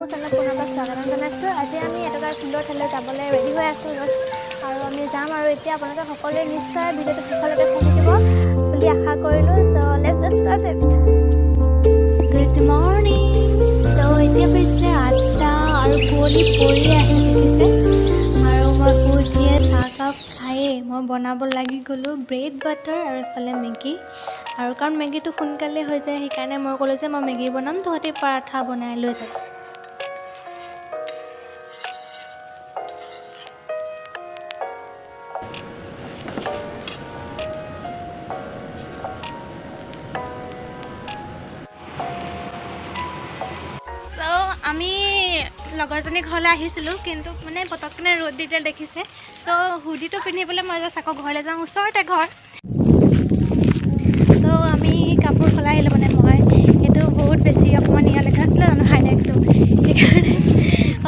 পুনৰবাৰ স্বাগতম জনাইছোঁ। আজি আমি এটকা সুন্দৰ ঠাইলৈ যাবলৈ ৰেডি হৈ আছোঁ আৰু আমি যাম আৰু এতিয়া আপোনালোকে সকলোৱে নিশ্চয় ভিডিঅ'টো শেষলৈকে চাই থাকিব বুলি আশা কৰিলোঁ। So' let's get started. Good morning. ত' এতিয়া হৈছে 8টা আৰু কুঁৱলী পৰি আছে দেখিছে, আৰু মই শুই উঠিয়ে চাহকাপ খায়েই মই বনাব লাগি গ'লোঁ ব্ৰেড বাটাৰ আৰু এফালে মেগী। আৰু কাৰণ মেগীটো সোনকালে হৈ যায় সেইকাৰণে মই ক'লোঁ যে মই মেগী বনাম, তহঁতি পৰাঠা বনাই লৈ যাম। আমি লগৰজনী ঘৰলৈ আহিছিলোঁ, কিন্তু মানে পটকনে ৰ'দ দিলে দেখিছে। চ' হুডিটো পিন্ধিবলৈ মই জাষ্ট আকৌ ঘৰলৈ যাওঁ, ওচৰতে ঘৰ। ত' আমি কাপোৰ সলাই আহিলোঁ, মানে মই এইটো বহুত বেছি অকণমান ইয়ালৈকে আছিলে জানো হাইলাইটটো, সেইকাৰণে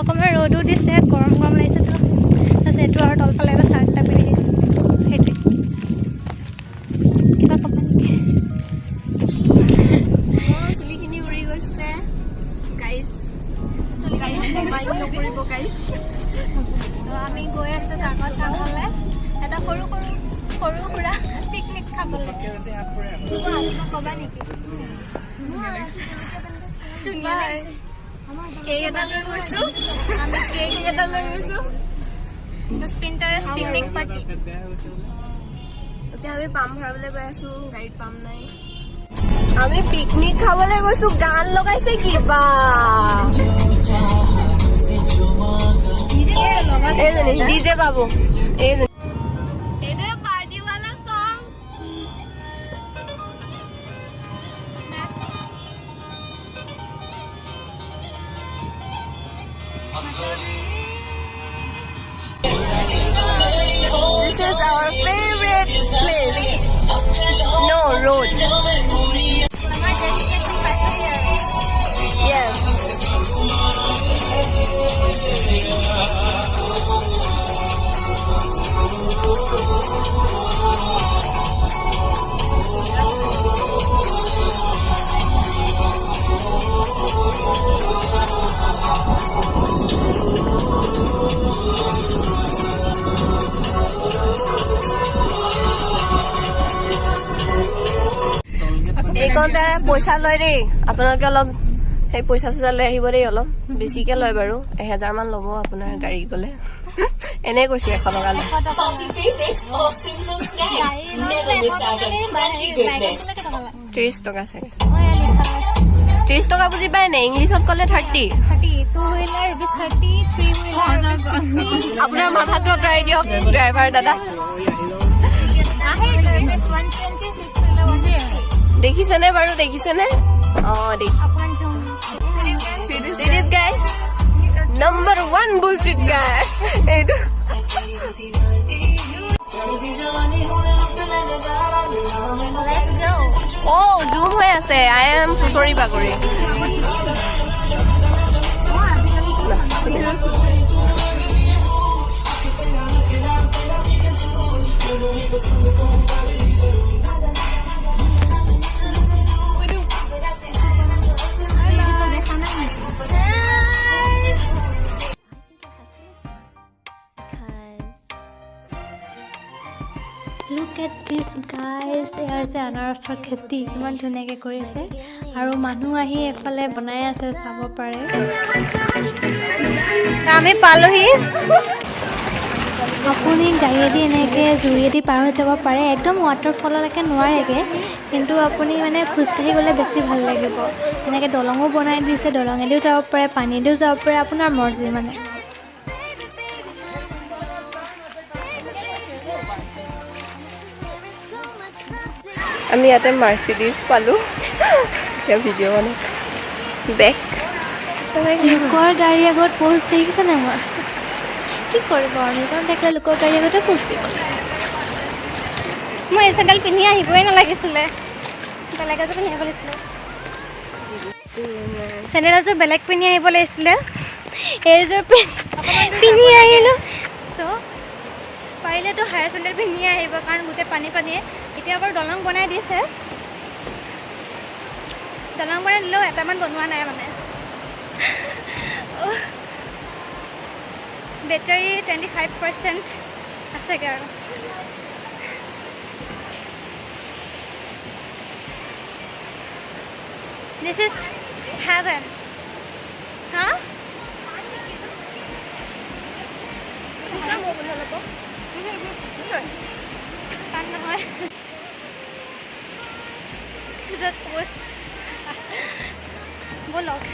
অকণমান ৰ'দো দিছে, গৰম গৰম লাগিছে। তো তাৰপিছত এইটো আৰু তলফালে এটা চাৰ্ট এটা পিন্ধি দিছোঁ, সেইটোৱে। কিবা ক'বা নেকি? চুলিখিনি উৰি গৈছে গাইজ, আমি গৈ আছোঁ কাকচাঙলৈ, এটা সৰু সুৰা পিকনিক খাবলৈ। ক'বা নেকি? কেক এটা লৈ গৈছোঁ, আমি কেক এটা লৈ গৈছোঁ। Pinterest picnic party. এতিয়া আমি পাম ভৰাবলৈ গৈ আছোঁ, গাড়ীত পাম নাই। আমি পিকনিক খাবলৈ গৈছোঁ, গান লগাইছে কিবা। ডিজে বাবু এইজনী This is our favorite place. No road. Yes. এইকণতে পইচা লয় দেই, আপোনালোকে অলপ সেই পইচা চইচা লৈ আহিব দেই, অলপ বেছিকে লয় বাৰু, 1000 মান ল'ব আপোনাৰ গাড়ীত গ'লে। এনেই কৈছোঁ 100 টকা লয়। 30 টকা চাগে, 30 টকা বুজি পায় নে? ইংলিছত ক'লে 30। আপোনাৰ মাথাটো আঁতৰাই দিয়ক ড্ৰাইভাৰ দাদা। দেখিছেনে বাৰু, দেখিছেনে? Serious guy, number 1 bullshit guy. এইটো জুম হৈ আছে। I am so sorry বাগৰি। Look at this guys, এয়া হৈছে আনাৰসৰ খেতি, ইমান ধুনীয়াকৈ কৰিছে আৰু মানুহ আহি এফালে বনাই আছে, চাব পাৰে। আমি পালোহি। আপুনি গাড়ীয়েদি এনেকৈ জুৰিয়েদি পাৰ হৈ যাব পাৰে, একদম ৱাটাৰফললৈকে নোৱাৰেগৈ, কিন্তু আপুনি মানে খোজকাঢ়ি গ'লে বেছি ভাল লাগিব। এনেকৈ দলঙো বনাই দিছে, দলঙেদিও যাব পাৰে, পানীদিও যাব পাৰে, আপোনাৰ মৰ্জি মানে। আমি ইয়াতে মাৰ্চিডিজ পালোঁ, এতিয়া ভিডিঅ' মানে বেক লোকৰ গাড়ী আগত পোষ্ট দেখিছেনে? মই কি কৰিব আৰু, নিজৰ দেখিলে লোকৰ গাড়ী আগতে পোষ্ট দিব। মই এই চেণ্ডেল পিন্ধি আহিবই নালাগিছিলে, বেলেগ এযোৰ পিন্ধি আহিব লাগিছিলে। চেণ্ডেল এযোৰ বেলেগ পিন্ধি আহিব লাগিছিলে, এইযোৰ পিন্ধি আহিলোঁ। চ' পাৰিলেতো হায়াৰ চেণ্ডেল পিন্ধি আহিব, কাৰণ গোটেই পানীয়ে। এতিয়া বাৰু দলং বনাই দিছে, দলং বনাই দিলেও এটামান বনোৱা নাই মানে। বেটাৰী 25% আছেগৈ আৰু This is heaven. Huh? Just post. Bolok.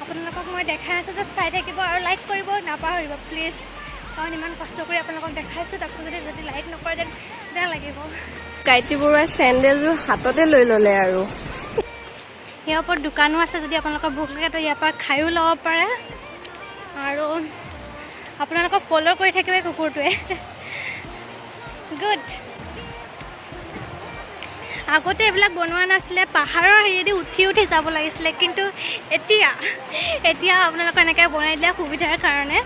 আপোনালোকক মই দেখাই আছোঁ যে চাই থাকিব আৰু লাইক কৰিব নাপাহৰিব প্লিজ কাৰণ ইমান কষ্ট কৰি আপোনালোকক দেখাইছোঁ তাকো যদি লাইক নকৰে দেন বেয়া লাগিব কাইটি বৰুৱাৰ চেণ্ডেলযোৰ হাততে লৈ ল'লে আৰু ইয়াৰ ওপৰত দোকানো আছে যদি আপোনালোকৰ ভোক লাগে তো ইয়াৰ পৰা খায়ো ল'ব পাৰে আৰু আপোনালোকক ফ'ল' কৰি থাকিব কুকুৰটোৱে গুড আগতে এইবিলাক বনোৱা নাছিলে পাহাৰৰ হেৰিয়েদি উঠি উঠি যাব লাগিছিলে কিন্তু এতিয়া আপোনালোকে এনেকৈ বনাই দিলে সুবিধাৰ কাৰণে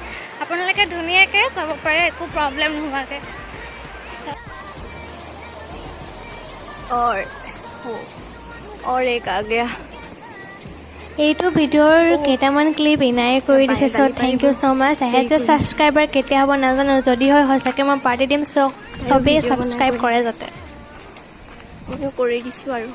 আপোনালোকে ধুনীয়াকৈ যাব পাৰে একো প্ৰব্লেম নোহোৱাকৈ और एक आ गया এইটো ভিডিঅ'ৰ কেইটামান ক্লিপ ইনাই কৰি দিছে চ' থেংক ইউ ছ' মাছ এহেজ যে ছাবস্ক্ৰাইবাৰ কেতিয়া হ'ব নাজানো যদি হয় সঁচাকৈ মই পাৰ্টি দিম চবেই ছাবস্ক্ৰাইব কৰে যাতে ময়ো কৰি দিছোঁ আৰু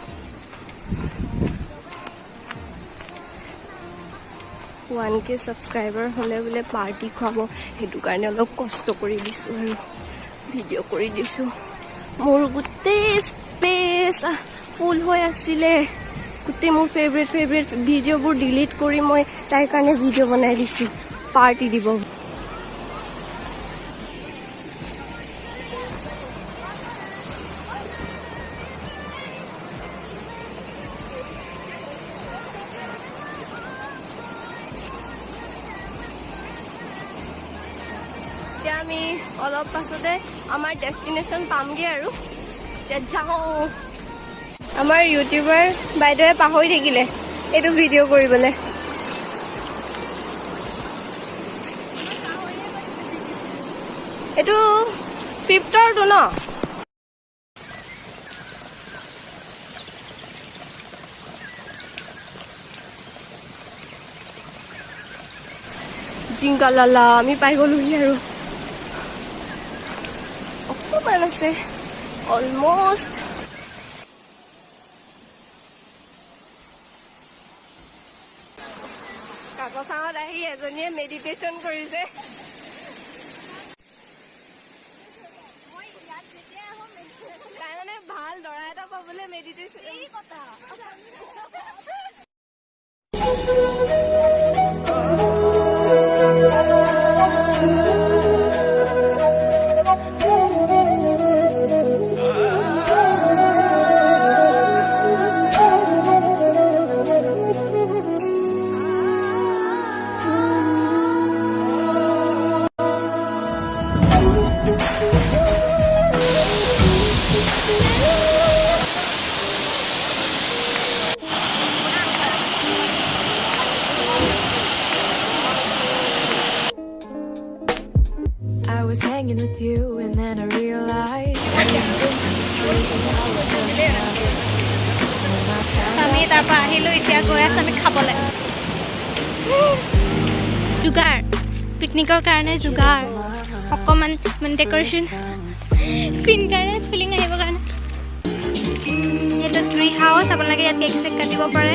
1K ছাবস্ক্ৰাইবাৰ হ'লে বোলে পাৰ্টি খুৱাব সেইটো কাৰণে অলপ কষ্ট কৰি দিছোঁ আৰু ভিডিঅ' কৰি দিছোঁ মোৰ গোটেই স্পেচ ফুল হৈ আছিলে গোটেই মোৰ ফেভৰেট ভিডিঅ'বোৰ ডিলিট কৰি মই তাইৰ কাৰণে ভিডিঅ' বনাই দিছোঁ পাৰ্টি দিব এতিয়া আমি অলপ পাছতে আমাৰ ডেষ্টিনেশ্যন পামগৈ আৰু এতিয়া যাওঁ আমাৰ ইউটিউবাৰ বাইদেৱে পাহৰি থাকিলে এইটো ভিডিঅ' কৰিবলৈ এইটো 5th ন জিংকা লালা আমি পাই গ'লোহি আৰু অকণমান আছে অলমষ্ট কাকচাঙত আহি এজনীয়ে মেডিটেশ্যন কৰিছে তাই মানে ভাল ল'ৰা এটা পাবলৈ meditation I was hanging with you and then I realized I didn't think it was true. I was so nervous when I found আমি out. তাৰপৰা আহিলোঁ এতিয়া গৈ আছোঁ আমি খাবলৈ যোগাৰ পিকনিকৰ কাৰণে যোগাৰ অকণমান মানে ডেক'ৰেশ্যন পিনকাৰেঞ্চ ফিলিং আহিবৰ কাৰণে এইটো ট্ৰি হাউচ আপোনালোকে ইয়াত কেক চেক কাটিব পাৰে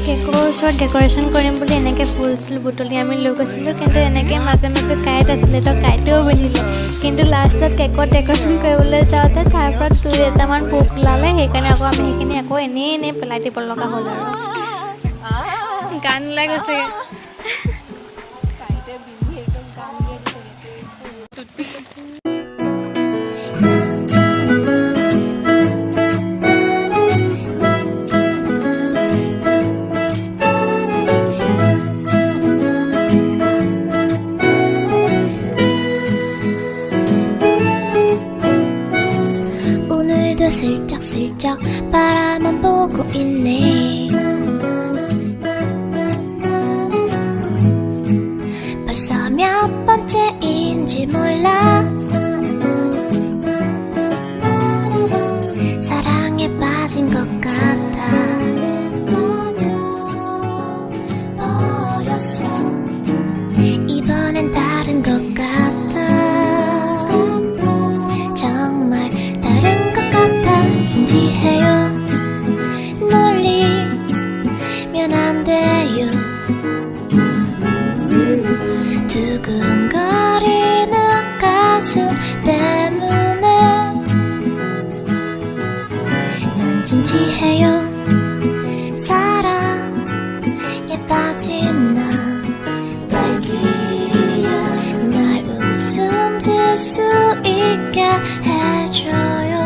কেকৰ ওচৰত ডেক'ৰেশ্যন কৰিম বুলি এনেকৈ ফুল চুল বুটলি আমি লৈ গৈছিলোঁ কিন্তু এনেকৈ মাজে মাজে কাইট আছিলে তো কাইটেও পিন্ধিলে কিন্তু লাষ্টত কেকত ডেক'ৰেশ্যন কৰিবলৈ যাওঁতে তাৰ পৰা 2-এটামান পোক ওলালে সেইকাৰণে আকৌ আমি সেইখিনি আকৌ এনেই পেলাই দিব লগা হ'ল আৰু গান ওলাই গৈছেগৈ 슬쩍슬쩍 바라만 보고 있네 벌써 몇 번째인지 몰라 사랑에 빠진 것 같아 안 돼요. 두근거리는 가슴 때문에 난 진지해요. 사랑에 빠진 나 날 웃음 질 수 있게 해줘요.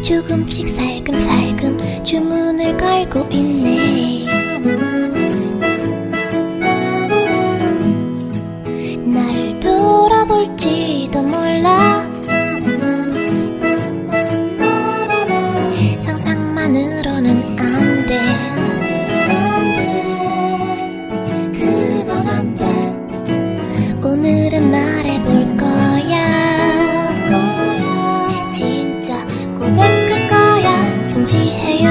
조금씩 살금살금 주문을 걸고 있네. 나를 돌아볼지도 몰라. 상상만으로는 안 돼. 그건 안 돼. 오늘은 말해볼 거야. 진짜 고백할 거야. 진지해요.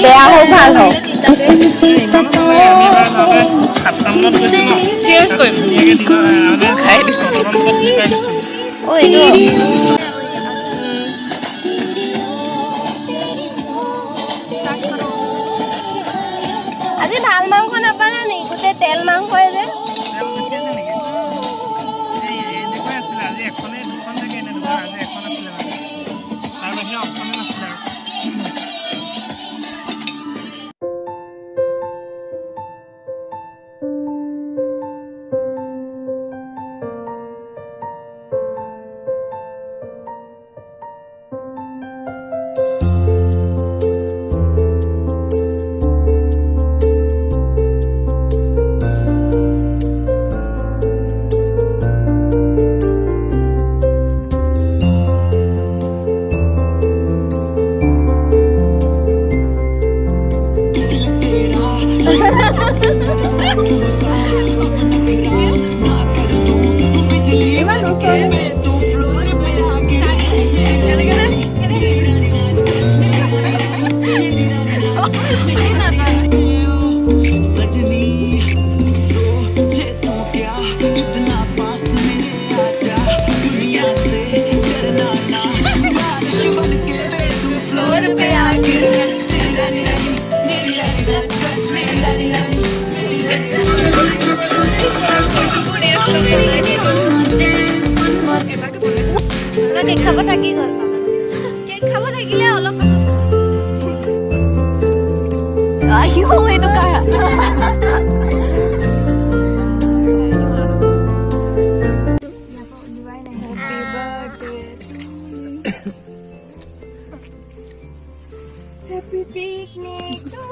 বেয়া হোক ভাল হোক আজি ভাল মাংস নাপালা নি? গোটেই তেল মাংসই যে কেক খাব থাকি গ'ল। কেক খাব থাকিলে অলপ আহিও এইটো কাৰ Happy picnic to